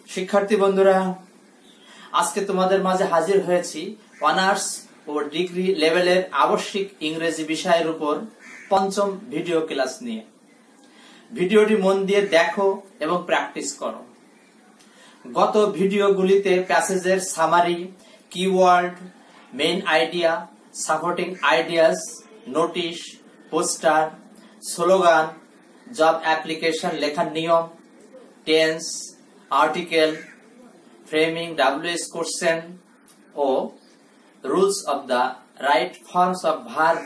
শিক্ষার্থী বন্ধুরা, আজকে তোমাদের মাঝে হাজির হয়েছি অনার্স ও ডিগ্রি লেভেলের আবশ্যিক ইংরেজি বিষয়ের উপর পঞ্চম ভিডিও ক্লাস নিয়ে। ভিডিওটি মন দিয়ে দেখো এবং প্র্যাকটিস করো। গত ভিডিওগুলিতে প্যাসেজের summary, keyword, main idea, supporting ideas, notice, poster, slogan, job application লেখার নিয়ম, tense, article, framing, WH question ও rules of the right forms of verb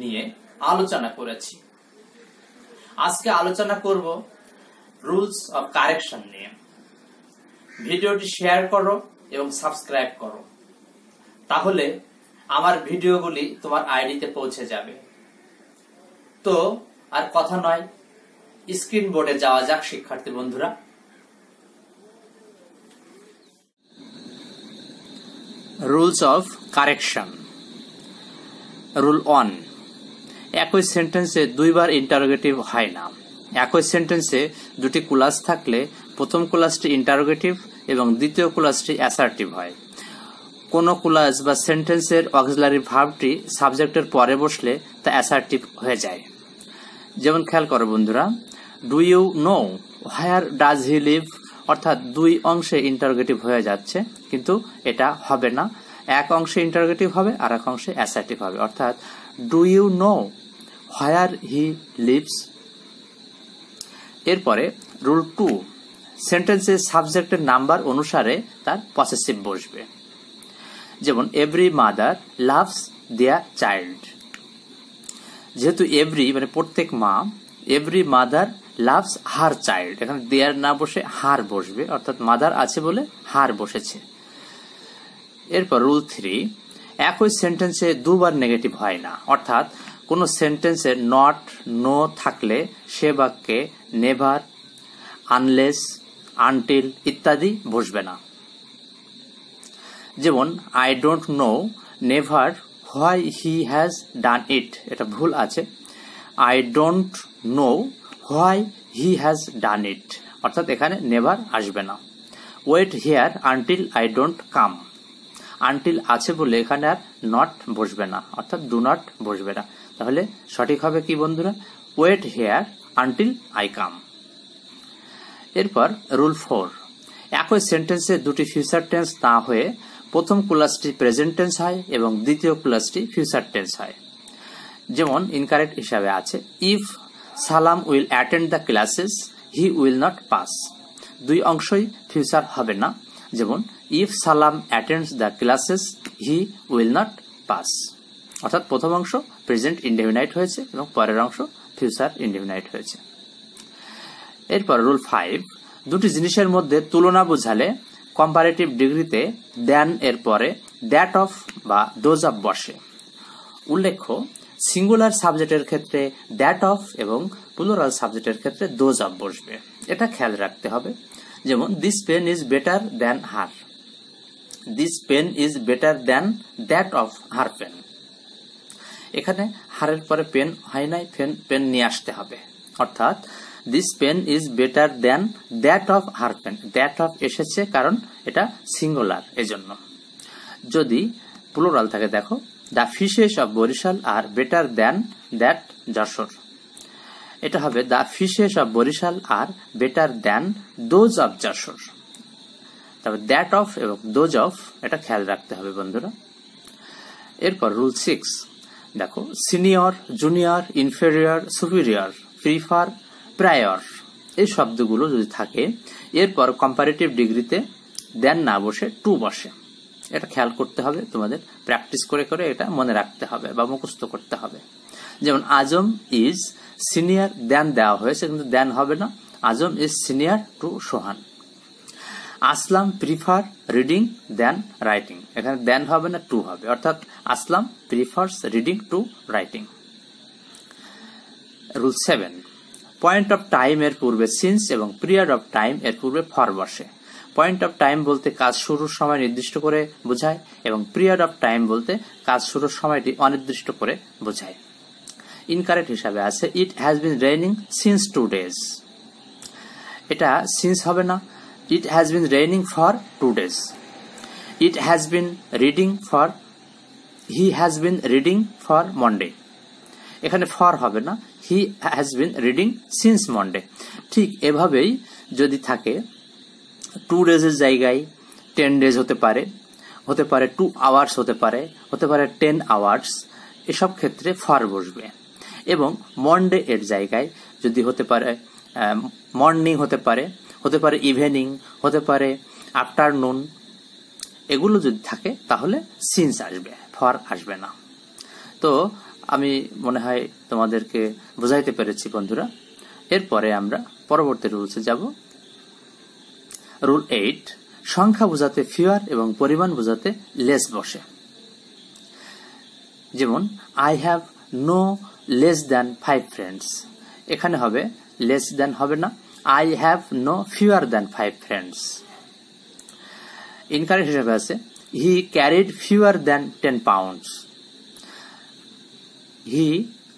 নিয়ে আলোচনা করেছি। আজকে আলোচনা করব রুলস অফ কারেকশন নিয়ে। ভিডিওটি শেয়ার করো এবং সাবস্ক্রাইব করো, তাহলে আমার ভিডিওগুলি তোমার আইডিতে পৌঁছে যাবে। তো আর কথা নয়, স্ক্রিন বোর্ডে যাওয়া যাক শিক্ষার্থী বন্ধুরা। Rules of correction. রুল 1, একই সেন্টেন্সে দুইবার ইন্টারোগেটিভ হয় না। একই সেন্টেন্সে দুটি ক্লাস থাকলে প্রথম ক্লাসটি ইন্টারোগেটিভ এবং দ্বিতীয় ক্লাসটি অ্যাসার্টিভ হয়। কোনো ক্লাস বা সেন্টেন্সের অক্সিলারি ভার্বটি সাবজেক্টের পরে বসলে তা অ্যাসার্টিভ হয়ে যায়। যেমন খেয়াল করো বন্ধুরা, do you know where does he live, অর্থাৎ দুই অংশে ইন্টারোগেটিভ হয়ে যাচ্ছে, কিন্তু এটা হবে না। এক অংশে ইন্টারোগেটিভ হবে আর এক অংশে অ্যাসার্টিভ হবে, অর্থাৎ do you know where he lives. এরপরে রুল 2, সেন্টেন্সের সাবজেক্টের নাম্বার অনুসারে তার পসেসিভ বসবে। যেমন every mother loves their child. যেহেতু এভরি মানে প্রত্যেক মা, every mother loves her child, এখানে দেয়ার না বসে হার বসবে, অর্থাৎ মাদার আছে বলে হার বসেছে। এরপর রুল 3, একই সেন্টেন্সে দুবার নেগেটিভ হয় না, অর্থাৎ কোন সেন্টেন্সে নট, নো থাকলে সে বাক্যে নেভার, আনলেস, আনটিল ইত্যাদি বসবে না। যেমন I don't know never why he has done it, এটা ভুল আছে। I don't know why he has done it, অর্থাৎ এখানে নেভার আসবে না। Wait here until I don't come, until আছে বলে এখানে আর নট বসবে না, অর্থাৎ ডু নট বসবে না। তাহলে সঠিক হবে কি বন্ধুরা? Wait here until I come. এরপর রুল 4, একই সেন্টেন্সে দুটি ফিউচার টেন্স না হয়ে প্রথম ক্লাসটি প্রেজেন্ট টেন্স হয় এবং দ্বিতীয় ক্লাসটি ফিউচার টেন্স হয়। যেমন ইনকারেক্ট হিসাবে আছে ইফ সালাম will attend the classes he will not pass, দুই অংশই ফিউচার হবে না। যেমন ইফ সালাম attends the classes he will not pass, অর্থাৎ প্রথম অংশ প্রেজেন্ট ইনডেফিনাইট হয়েছে এবং পরের অংশ ফিউচার ইনডেফিনাইট হয়েছে। এরপর রুল 5, দুটি জিনিসের মধ্যে তুলনা বোঝালে কম্পারেটিভ ডিগ্রিতে দ্যান এর পরে দ্যাট অফ বা দোজ অফ বসে। উল্লেখ্য, সিঙ্গুলার সাবজেক্টের ক্ষেত্রে দ্যাট অফ এবং প্লুরাল সাবজেক্টের ক্ষেত্রে দোজ অফ বসবে, এটা খেয়াল রাখতে হবে। যেমন this pen is better than her, this pen is better than that of her pen. এখানে হারের পরে পেন হয় নাই, পেন নিয়ে আসতে হবে, অর্থাৎ this pen is better than that of her pen. That of এসেছে কারণ এটা সিঙ্গুলার, এজন্য। যদি প্লুরাল থাকে, দেখো the fishes of Barishal are better than that Jessore, এটা হবে the fishes of Barishal are better than those of Jessore. তবে দ্যাট অফ এবং দোজ অফ এটা খেয়াল রাখতে হবে বন্ধুরা। এরপর রুল 6, দেখো senior, junior, inferior, superior, prefer, prior এই শব্দগুলো যদি থাকে, এরপর কম্পারেটিভ ডিগ্রিতে দেন না বসে টু বসে, এটা খেয়াল করতে হবে। তোমাদের প্র্যাকটিস করে করে এটা মনে রাখতে হবে বা মুখস্থ করতে হবে। যেমন আজম ইজ সিনিয়র দেন দেওয়া হয়েছে, কিন্তু দেন হবে না, Azam is senior to Sohan. Aslam prefer reading than writing, এখানে দেন হবে না, টু হবে, অর্থাৎ Aslam prefers reading to writing. Rule 7, point of time এর পূর্বে সিন্স এবং পিরিয়ড অফ টাইম এর পূর্বে ফর বসে। পয়েন্ট অফ টাইম বলতে কাজ শুরুর সময় নির্দিষ্ট করে বোঝায় এবং পিরিয়ড অফ টাইম বলতে কাজ শুরুর সময়টি অনির্দিষ্ট করে বোঝায়। ইনকারেক্ট হিসাবে আছে it has been raining since 2 days, এটা সিন্স হবে না, It has been raining for 2 days. It has been reading for, he has been reading for Monday. এখানে for হবে না, he has been reading since Monday. ঠিক এভাবেই যদি থাকে 2 days এর জায়গায় 10 days হতে পারে 2 hours হতে পারে 10 hours, এসব ক্ষেত্রে for বসবে। এবং মন্ডে এর জায়গায় যদি হতে পারে মর্নিং হতে পারে ইভিনিং, হতে পারে আফটারনুন, এগুলো যদি থাকে তাহলে সিন্স আসবে, ফর আসবে না। তো আমি মনে হয় তোমাদেরকে বোঝাইতে পেরেছি বন্ধুরা। এরপরে আমরা পরবর্তী রুলসে যাব। রুল 8, সংখ্যা বোঝাতে ফিউয়ার এবং পরিমাণ বোঝাতে লেস বসে। যেমন I have no less than 5 friends, এখানে হবে লেস দ্যান হবে না, I have no fewer than 5 friends. Incorrect হিসেবে আছে he carried fewer than 10 pounds, he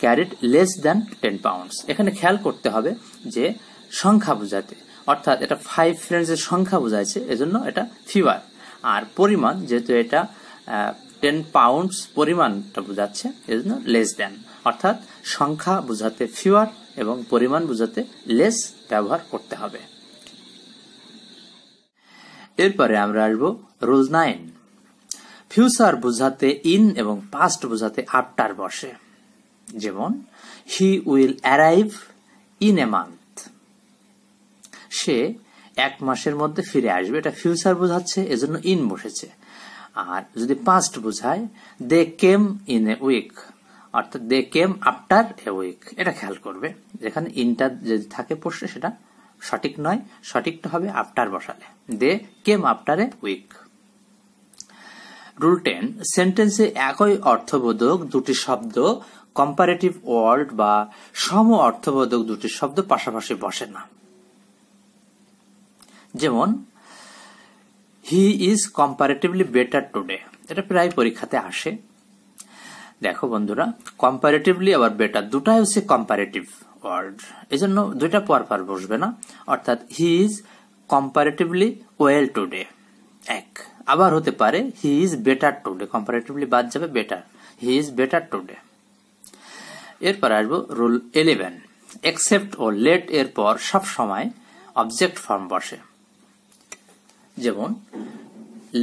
carried less than 10 pounds. এখানে খেয়াল করতে হবে যে সংখ্যা বোঝাতে, অর্থাৎ এটা 5 ফ্রেন্ডস এর সংখ্যা বোঝাইছে, এজন্য এটা ফিউয়ার। আর পরিমাণ, যেহেতু এটা 10 পাউন্ডস পরিমাণটা বোঝাচ্ছে, এজন্য লেস দ্যান। অর্থাৎ সংখ্যা বোঝাতে ফিউয়ার এবং পরিমাণ বোঝাতে লেস ব্যবহার করতে হবে। এরপরে আমরা আসবো রুল 9, ফিউচার বোঝাতে ইন এবং পাস্ট বোঝাতে আফটার বসে। যেমন he will arrive in a month, সে 1 মাসের মধ্যে ফিরে আসবে, এটা ফিউচার বোঝাচ্ছে, এজন্য ইন বসেছে। আর যদি পাস্ট বোঝায় দে কেম ইন এ উইক, অর্থাৎ দে কেম আফটার এ উইক, এটা খেয়াল করবে। যেখানে ইনটা যদি থাকে প্রশ্নে সেটা সঠিক নয়, সঠিকটা হবে আফটার বসালে, they came after a week. Rule 10, সেন্টেন্সে একই অর্থবোধক দুটি শব্দ কম্পারেটিভ ওয়ার্ড বা সম অর্থবোধক দুটি শব্দ পাশাপাশি বসে না। যেমন he is comparatively better today, এটা প্রায় পরীক্ষাতে আসে। দেখো বন্ধুরা, কম্পারেটিভলি আবার বেটার দুটাই হচ্ছে কম্পারেটিভ ওয়ার্ড, এজন্য দুইটা পরপর বসবে না। অর্থাৎ he is comparatively well today, এক। আবার হতে পারে he is better today, comparatively বাদ যাবে better, he is better today. এরপর আসবো রুল 11, এক্সেপ্ট ও লেট এর পর সব সময় অবজেক্ট ফর্ম বসে। যেমন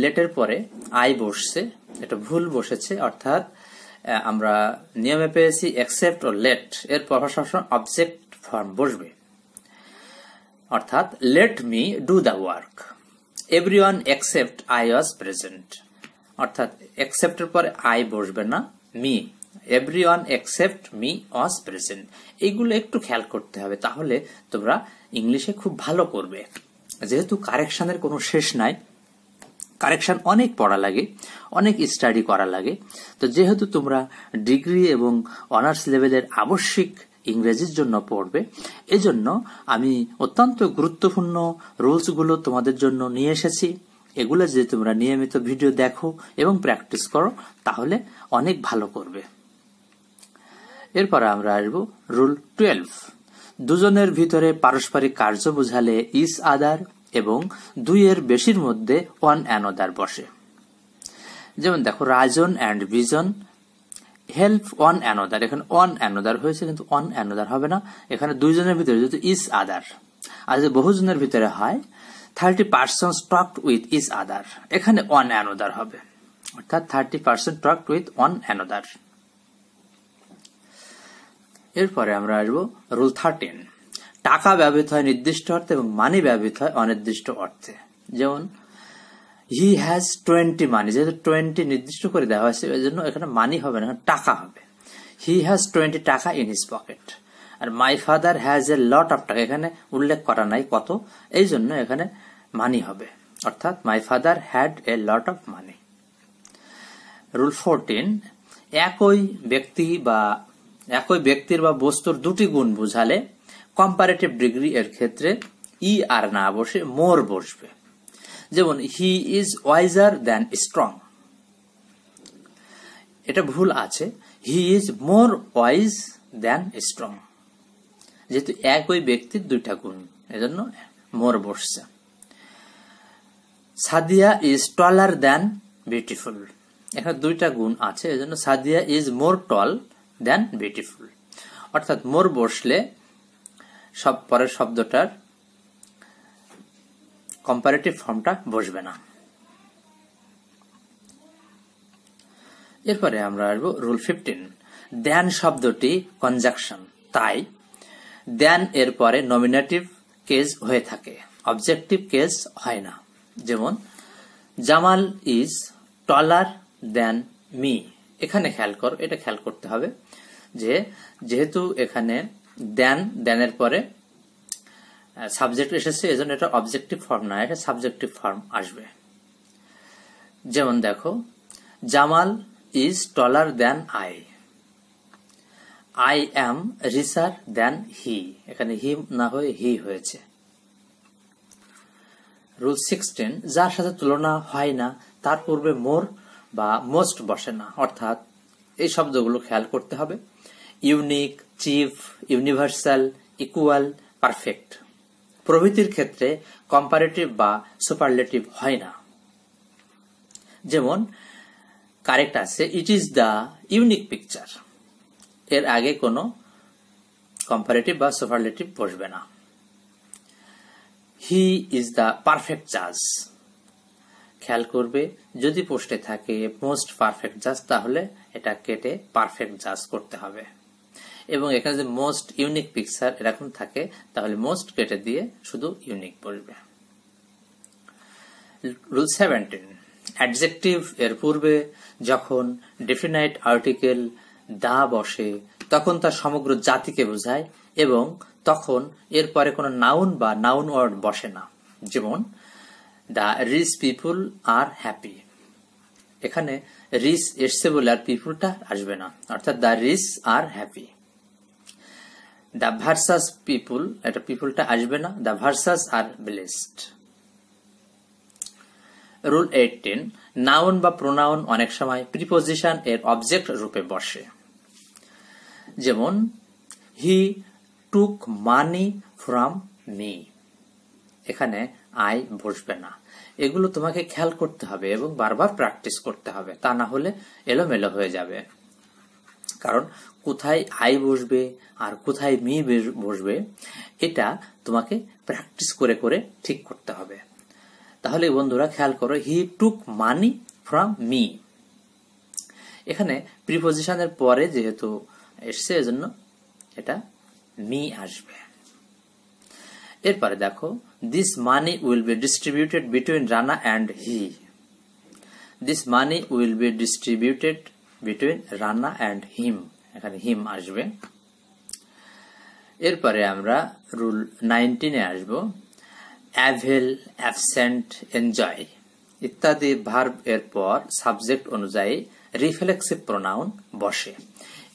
লেটের পরে আই বসছে, এটা ভুল বসেছে, অর্থাৎ আমরা নিয়মে পেয়েছি এক্সেপ্ট ও লেট এর পর সবসময় অবজেক্ট ফর্ম বসবে। অর্থাৎ let me do the work, everyone except I was present, অর্থাৎ এক্সেপ্টের পরে আই বসবে না, me, everyone except me was present. এইগুলো একটু খেয়াল করতে হবে, তাহলে তোমরা ইংলিশে খুব ভালো করবে। যেহেতু কারেকশনের কোনো শেষ নাই, কারেকশন অনেক পড়া লাগে, অনেক স্টাডি করা লাগে, তো যেহেতু তোমরা ডিগ্রি এবং অনার্স লেভেলের আবশ্যিক ইংরেজির জন্য পড়বে, এজন্য আমি অত্যন্ত গুরুত্বপূর্ণ রুলসগুলো তোমাদের জন্য নিয়ে এসেছি। এগুলো যদি তোমরা নিয়মিত ভিডিও দেখো এবং প্র্যাকটিস করো তাহলে অনেক ভালো করবে। এরপর আমরা আসবো রুল 12, দুজনের ভিতরে পারস্পরিক কার্য বোঝালে ইজ আদার এবং 2 এর বেশির মধ্যে ওয়ান অ্যানাদার বসে। যেমন দেখো Rajan and Bijan help one another, এখানে ওয়ান অ্যানাদার হয়েছে কিন্তু ওয়ান অ্যানাদার হবে না, এখানে 2 জনের ভিতরে যদি ইজ আদার। আর যদি বহুজনের ভিতরে হয় 30 persons talked with each other, এখানে ওয়ান অ্যানাদার হবে, অর্থাৎ 30% talked with one another। এরপরে আমরা আসবো রুল 13, টাকা ব্যবহৃত হয় নির্দিষ্ট অর্থে এবং মানি ব্যবহৃত হয় অনির্দিষ্ট অর্থে। যেমন হি হ্যাজ 20 মানি, যেহেতু 20 নির্দিষ্ট করে দেওয়া হয়েছে এই জন্য এখানে মানি হবে না, টাকা হবে। হি has 20 taka in his pocket. আর my father has a lot of taka, এখানে উল্লেখ করা নাই কত, এই জন্য এখানে মানি হবে, অর্থাৎ my father had a lot of money. Rule 14, একই ব্যক্তির বা বস্তুর 2টি গুণ বোঝালে কম্পারেটিভ ডিগ্রি এর ক্ষেত্রে ই আর না বসে মোর বসবে। যেমন he is wiser than strong, এটা ভুল আছে, he is more wise than strong, যেহেতু একই ব্যক্তির 2টা গুণ এজন্য মোর বসছে। Sadia is taller than beautiful. এখানে দুইটা গুণ আছে, এজন্য Sadia is more tall than beautiful. অর্থাৎ মোর বসলে সব পরের শব্দটার কম্পারেটিভ ফর্মটা বসবে না। এরপরে আমরা আসবো রুল 15। দ্যান শব্দটি কনজাংশন, তাই দ্যান এর পরে নমিনেটিভ কেস হয়ে থাকে, অবজেক্টিভ কেস হয় না। যেমন Jamal is taller than me. এখানে এটা খেয়াল করতে হবে যে যেহেতু এখানে দ্যানের পরে সাবজেক্ট এসেছে, এজন্য এটা অবজেক্টিভ ফর্ম না, এটা সাবজেক্টিভ ফর্ম আসবে। যেমন দেখো, Jamal is taller than I, I am রিচার than he. এখানে হিম না হয়ে হি হয়েছে। রুল 16, যার সাথে তুলনা হয় না তার পূর্বে মোর বা মোস্ট বসে না। অর্থাৎ এই শব্দগুলো খেয়াল করতে হবে। Unique, chief, universal, equal, perfect প্রভৃতির ক্ষেত্রে কম্পারেটিভ বা সুপারলেটিভ হয় না। যেমন কারেক্ট আছে it is the unique picture, এর আগে কোনো কম্পারেটিভ বা সুপারলেটিভ বসবে না। হি ইজ দ্য পারফেক্ট জাজ, খেয়াল করবে যদি পোস্টে থাকে মোস্ট পারফেক্ট জাজ তাহলে এটা কেটে পারফেক্ট জাজ করতে হবে, এবং এখানে যদি মোস্ট ইউনিক পিকচার এরকম থাকে তাহলে মোস্ট কেটে দিয়ে শুধু ইউনিক বসবে। রুল 17, অ্যাডজেক্টিভ এর পূর্বে যখন ডেফিনাইট আর্টিকেল দা বসে তখন তার সমগ্র জাতিকে বোঝায় এবং তখন এরপরে কোনো নাউন বা নাউন ওয়ার্ড বসে না। যেমন the rich people are happy, এখানে রিচ এসছে বলে আর পিপুলটা আসবে না, অর্থাৎ the rich are happy. The virtuous people, এটা পিপুলটা আসবে না, the virtuous are blessed. Rule 18, noun বা প্রোনাউন অনেক সময় প্রিপোজিশন এর অবজেক্ট রূপে বসে। যেমন he took money from me, এখানে আই বসবে না। এগুলো তোমাকে খেয়াল করতে হবে এবং বারবার প্র্যাকটিস করতে হবে, তা না হলে এলোমেলো হয়ে যাবে। কারণ কোথায় আই বসবে আর কোথায় মি বসবে এটা তোমাকে প্র্যাকটিস করে করে ঠিক করতে হবে। তাহলে বন্ধুরা খেয়াল করো, হি টুক মানি ফ্রম মি, এখানে প্রিপোজিশনের পরে যেহেতু এসছে এজন্য এটা মি আসবে। এরপরে দেখো, this money will be distributed between Rana and he, this money will be distributed between Rana and him, এখানে হিম আসবে। এরপরে আমরা রুল 19 আসব। অ্যাভেল, অ্যাবসেন্ট, এনজয় ইত্যাদি ভার্ব এর পর সাবজেক্ট অনুযায়ী রিফ্লেক্সিভ প্রোনাউন বসে।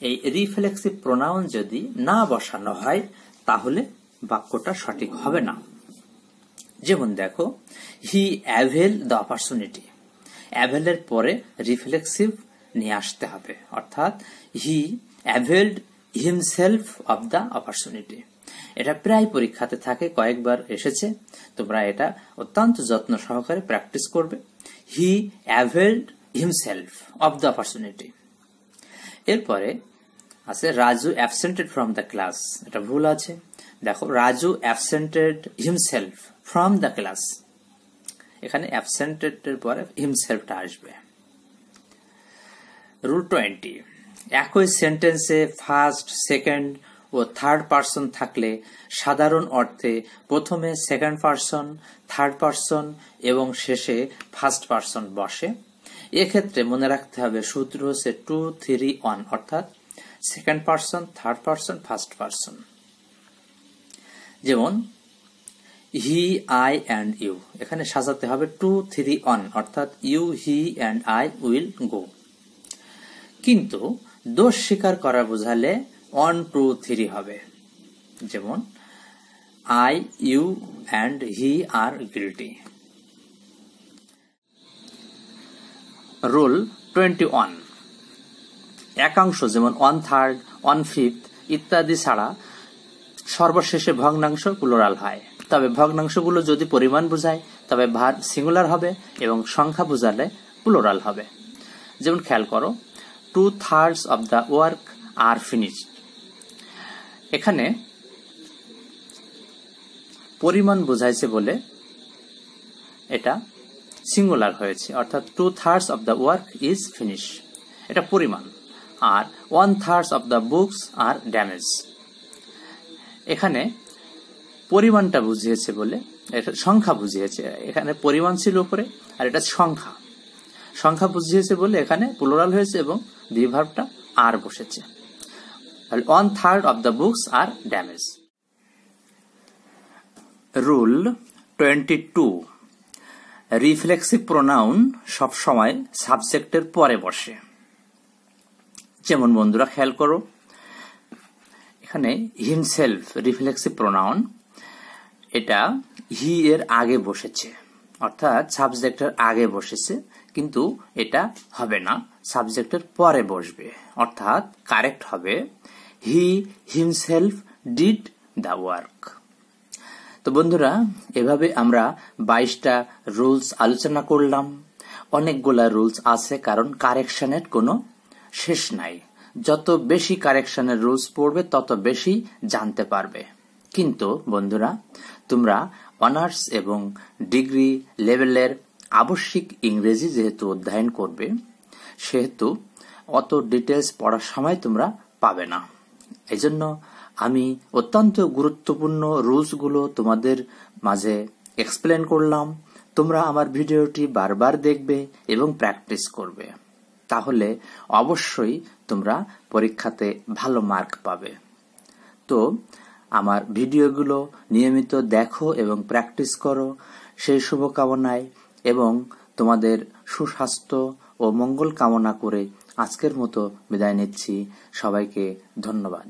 এই রিফ্লেক্সিভ প্রোনাউন যদি না বসানো হয় তাহলে বাক্যটা সঠিক হবে না। যেমন দেখো, হি অ্যাভেল দ্য অপরচুনিটি, অ্যাভেলের পরে রিফ্লেক্সিভ নিয়ে আসতে হবে, অর্থাৎ he availed himself of the opportunity. এটা প্রায় পরীক্ষাতে থাকে, কয়েকবার এসেছে, তোমরা এটা অত্যন্ত যত্ন সহকারে প্র্যাকটিস করবে। He availed himself of the opportunity. এরপরে আছে Raju absented from the class, এটা ভুল আছে। দেখো, Raju absented himself from the class, এখানে অ্যাবসেন্টেড এর পরে হিমসেলফটা আসবে। রুল 20, একই সেন্টেন্সে ফার্স্ট, সেকেন্ড ও থার্ড পারসন থাকলে সাধারণ অর্থে প্রথমে সেকেন্ড পারসন, থার্ড পারসন এবং শেষে ফার্স্ট পারসন বসে। এক্ষেত্রে মনে রাখতে হবে সূত্র হচ্ছে 2, 3, 1, অর্থাৎ second person, third person, first person. যেমন হি, আই অ্যান্ড ইউ, এখানে সাজাতে হবে 2, 3, 1, অর্থাৎ you, he and I will go. কিন্তু দোষ স্বীকার করা বোঝালে 1, 2, 3 হবে। যেমন I, you and he are guilty. Rule 21, একাংশ যেমন 1/3, 1/5 ইত্যাদি ছাড়া সর্বশেষে ভগ্নাংশ প্লুরাল হয়। তবে ভগ্নাংশগুলো যদি পরিমাণ বোঝায় তবে ভার্ব সিঙ্গুলার হবে এবং সংখ্যা বোঝালে প্লুরাল হবে। যেমন খেয়াল করো, 2/3 of the work R finished. এখানে পরিমাণ বোঝাইছে বলে এটা সিঙ্গুলার হয়েছে, অর্থাৎ 2/3 of the work is finish, এটা পরিমাণ। আর 1/3 of the books are damage, এখানে পরিমাণটা বুঝিয়েছে বলে এটা সংখ্যা বুঝিয়েছে। এখানে পরিমাণ ছিল উপরে আর এটা সংখ্যা, সংখ্যা বুঝিয়েছে বলে এখানে প্লুরাল হয়েছে এবং বি ভার্বটা আর বসেছে। তাহলে 1/3 of the books are damage. Rule 22, reflexive pronoun সব সময় সাবজেক্টের পরে বসে। যেমন বন্ধুরা খেয়াল করো, এখানে হিমসেলফ রিফ্লেক্সিভ প্রোনাউন, এটা হি এর আগে বসেছে, অর্থাৎ সাবজেক্টের আগে বসেছে, কিন্তু এটা হবে না, সাবজেক্টের পরে বসবে, অর্থাৎ কারেক্ট হবে he himself did the work. তো বন্ধুরা, এভাবে আমরা 22টা রুলস আলোচনা করলাম। অনেকগুলা রুলস আছে, কারণ কারেকশনের কোনো শেষ নাই। যত বেশি কারেকশনের রুলস পড়বে তত বেশি জানতে পারবে। কিন্তু বন্ধুরা, তোমরা অনার্স এবং ডিগ্রি লেভেলের আবশ্যিক ইংরেজি যেহেতু অধ্যয়ন করবে, সেহেতু অত ডিটেলস পড়ার সময় তোমরা পাবে না। এজন্য আমি অত্যন্ত গুরুত্বপূর্ণ রুলসগুলো তোমাদের মাঝে এক্সপ্লেন করলাম। তোমরা আমার ভিডিওটি বারবার দেখবে এবং প্র্যাকটিস করবে, তাহলে অবশ্যই তোমরা পরীক্ষাতে ভালো মার্ক পাবে। তো আমার ভিডিওগুলো নিয়মিত দেখো এবং প্র্যাকটিস করো, সেই শুভকামনায় এবং তোমাদের সুস্বাস্থ্য ও মঙ্গল কামনা করে আজকের মতো বিদায় নিচ্ছি। সবাইকে ধন্যবাদ।